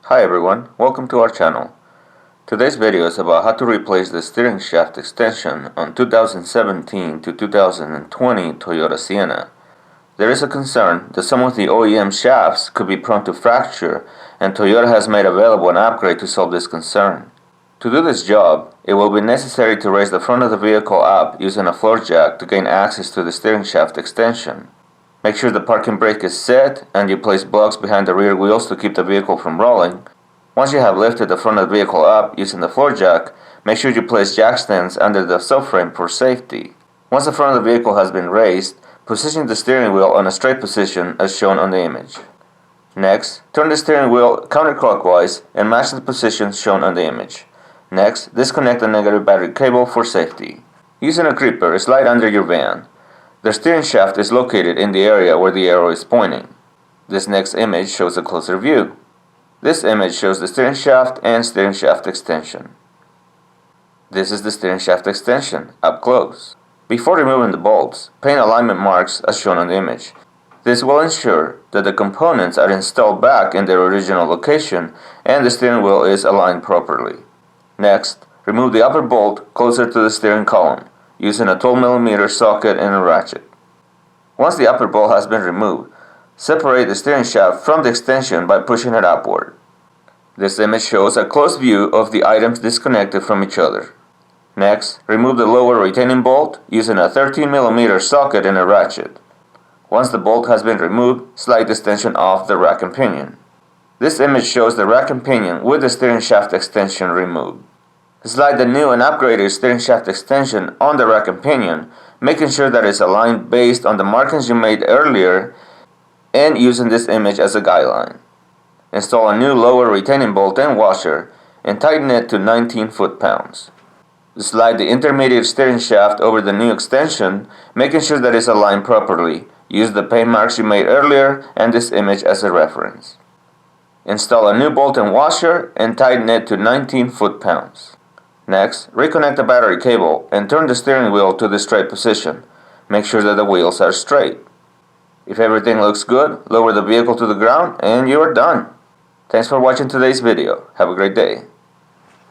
Hi everyone, welcome to our channel. Today's video is about how to replace the steering shaft extension on 2017 to 2020 Toyota Sienna. There is a concern that some of the OEM shafts could be prone to fracture, and Toyota has made available an upgrade to solve this concern. To do this job, it will be necessary to raise the front of the vehicle up using a floor jack to gain access to the steering shaft extension. Make sure the parking brake is set and you place blocks behind the rear wheels to keep the vehicle from rolling. Once you have lifted the front of the vehicle up using the floor jack, make sure you place jack stands under the subframe for safety. Once the front of the vehicle has been raised, position the steering wheel on a straight position as shown on the image. Next, turn the steering wheel counterclockwise and match the position shown on the image. Next, disconnect the negative battery cable for safety. Using a gripper, slide under your van. The steering shaft is located in the area where the arrow is pointing. This next image shows a closer view. This image shows the steering shaft and steering shaft extension. This is the steering shaft extension, up close. Before removing the bolts, paint alignment marks as shown on the image. This will ensure that the components are installed back in their original location and the steering wheel is aligned properly. Next, remove the upper bolt closer to the steering column, using a 12mm socket and a ratchet. Once the upper bolt has been removed, separate the steering shaft from the extension by pushing it upward. This image shows a close view of the items disconnected from each other. Next, remove the lower retaining bolt using a 13mm socket and a ratchet. Once the bolt has been removed, slide the extension off the rack and pinion. This image shows the rack and pinion with the steering shaft extension removed. Slide the new and upgraded steering shaft extension on the rack and pinion, making sure that it's aligned based on the markings you made earlier and using this image as a guideline. Install a new lower retaining bolt and washer and tighten it to 19 foot-pounds. Slide the intermediate steering shaft over the new extension, making sure that it's aligned properly. Use the paint marks you made earlier and this image as a reference. Install a new bolt and washer and tighten it to 19 foot-pounds. Next, reconnect the battery cable and turn the steering wheel to the straight position. Make sure that the wheels are straight. If everything looks good, lower the vehicle to the ground and you are done. Thanks for watching today's video. Have a great day.